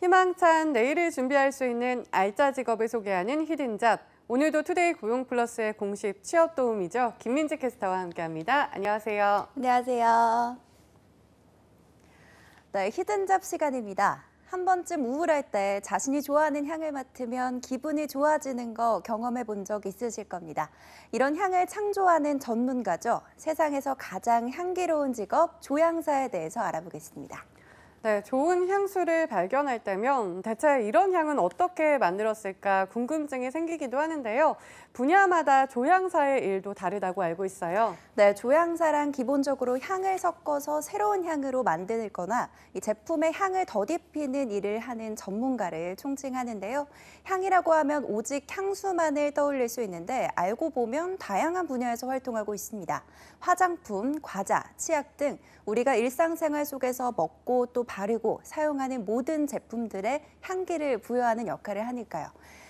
희망찬 내일을 준비할 수 있는 알짜 직업을 소개하는 히든잡. 오늘도 투데이 고용플러스의 공식 취업 도우미죠. 김민지 캐스터와 함께합니다. 안녕하세요. 안녕하세요. 네, 히든잡 시간입니다. 한 번쯤 우울할 때 자신이 좋아하는 향을 맡으면 기분이 좋아지는 거 경험해 본 적 있으실 겁니다. 이런 향을 창조하는 전문가죠. 세상에서 가장 향기로운 직업, 조향사에 대해서 알아보겠습니다. 네, 좋은 향수를 발견할 때면 대체 이런 향은 어떻게 만들었을까 궁금증이 생기기도 하는데요. 분야마다 조향사의 일도 다르다고 알고 있어요. 네, 조향사란 기본적으로 향을 섞어서 새로운 향으로 만들거나 이 제품의 향을 덧입히는 일을 하는 전문가를 총칭하는데요. 향이라고 하면 오직 향수만을 떠올릴 수 있는데 알고 보면 다양한 분야에서 활동하고 있습니다. 화장품, 과자, 치약 등 우리가 일상생활 속에서 먹고 또 바르고 사용하는 모든 제품들의 향기를 부여하는 역할을 하니까요.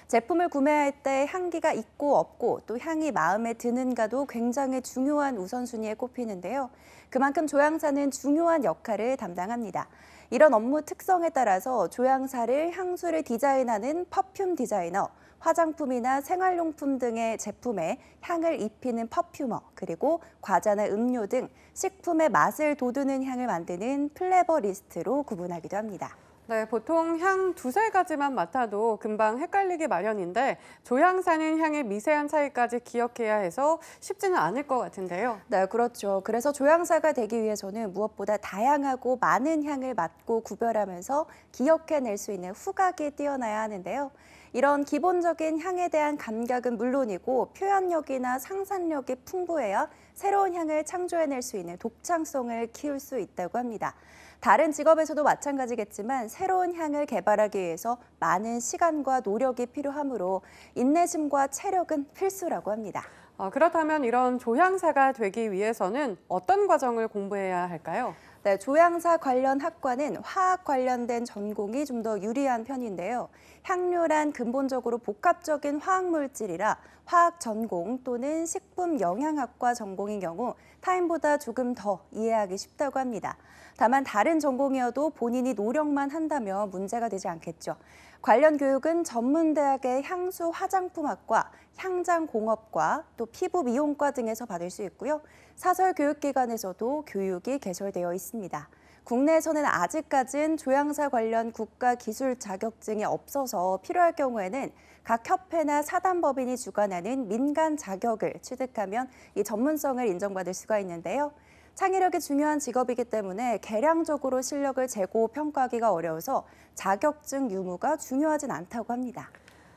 제품을 구매할 때 향기가 있고 없고 또 향이 마음에 드는가도 굉장히 중요한 우선순위에 꼽히는데요. 그만큼 조향사는 중요한 역할을 담당합니다. 이런 업무 특성에 따라서 조향사를 향수를 디자인하는 퍼퓸 디자이너, 화장품이나 생활용품 등의 제품에 향을 입히는 퍼퓸머, 그리고 과자나 음료 등 식품의 맛을 돋우는 향을 만드는 플레버리스트로 구분하기도 합니다. 네, 보통 향 두세 가지만 맡아도 금방 헷갈리기 마련인데 조향사는 향의 미세한 차이까지 기억해야 해서 쉽지는 않을 것 같은데요. 네, 그렇죠. 그래서 조향사가 되기 위해서는 무엇보다 다양하고 많은 향을 맡고 구별하면서 기억해낼 수 있는 후각이 뛰어나야 하는데요. 이런 기본적인 향에 대한 감각은 물론이고 표현력이나 상상력이 풍부해야 새로운 향을 창조해낼 수 있는 독창성을 키울 수 있다고 합니다. 다른 직업에서도 마찬가지겠지만 새로운 향을 개발하기 위해서 많은 시간과 노력이 필요하므로 인내심과 체력은 필수라고 합니다. 그렇다면 이런 조향사가 되기 위해서는 어떤 과정을 공부해야 할까요? 네, 조향사 관련 학과는 화학 관련된 전공이 좀 더 유리한 편인데요. 향료란 근본적으로 복합적인 화학물질이라 화학 전공 또는 식품 영양학과 전공인 경우 타인보다 조금 더 이해하기 쉽다고 합니다. 다만 다른 전공이어도 본인이 노력만 한다면 문제가 되지 않겠죠. 관련 교육은 전문대학의 향수 화장품학과, 향장공업과, 또 피부미용과 등에서 받을 수 있고요. 사설교육기관에서도 교육이 개설되어 있습니다. 국내에서는 아직까진 조향사 관련 국가 기술 자격증이 없어서 필요할 경우에는 각 협회나 사단법인이 주관하는 민간 자격을 취득하면 이 전문성을 인정받을 수가 있는데요. 창의력이 중요한 직업이기 때문에 개량적으로 실력을 재고 평가하기가 어려워서 자격증 유무가 중요하진 않다고 합니다.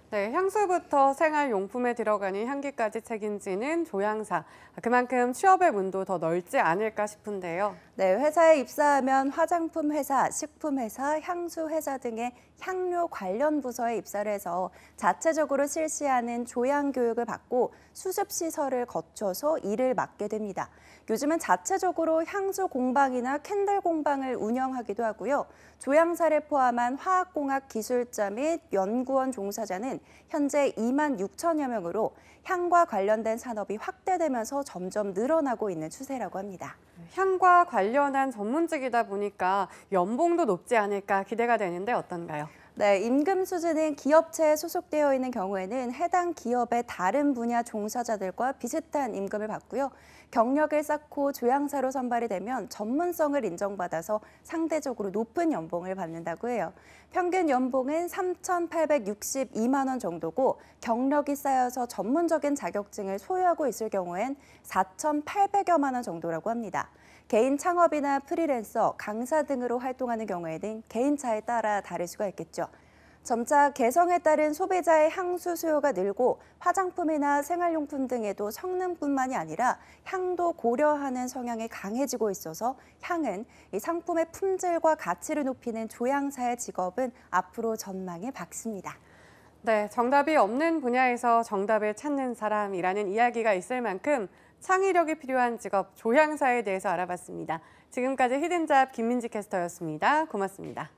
네, 향수부터 생활용품에 들어가는 향기까지 책임지는 조향사. 그만큼 취업의 문도 더 넓지 않을까 싶은데요. 네, 회사에 입사하면 화장품 회사, 식품 회사, 향수 회사 등의 향료 관련 부서에 입사를 해서 자체적으로 실시하는 조향 교육을 받고 수습 시설을 거쳐서 일을 맡게 됩니다. 요즘은 자체적으로 향수 공방이나 캔들 공방을 운영하기도 하고요. 조향사를 포함한 화학공학 기술자 및 연구원 종사자는 현재 2만 6천여 명으로 향과 관련된 산업이 확대되면서 점점 늘어나고 있는 추세라고 합니다. 향과 관련한 전문직이다 보니까 연봉도 높지 않을까 기대가 되는데 어떤가요? 네, 임금 수준은 기업체에 소속되어 있는 경우에는 해당 기업의 다른 분야 종사자들과 비슷한 임금을 받고요. 경력을 쌓고 조향사로 선발이 되면 전문성을 인정받아서 상대적으로 높은 연봉을 받는다고 해요. 평균 연봉은 3,862만 원 정도고 경력이 쌓여서 전문적인 자격증을 소유하고 있을 경우엔 4,800여만 원 정도라고 합니다. 개인 창업이나 프리랜서, 강사 등으로 활동하는 경우에는 개인차에 따라 다를 수가 있겠죠. 점차 개성에 따른 소비자의 향수 수요가 늘고 화장품이나 생활용품 등에도 성능뿐만이 아니라 향도 고려하는 성향이 강해지고 있어서 향은 이 상품의 품질과 가치를 높이는 조향사의 직업은 앞으로 전망이 밝습니다. 네, 정답이 없는 분야에서 정답을 찾는 사람이라는 이야기가 있을 만큼 창의력이 필요한 직업 조향사에 대해서 알아봤습니다. 지금까지 히든잡 김민지 캐스터였습니다. 고맙습니다.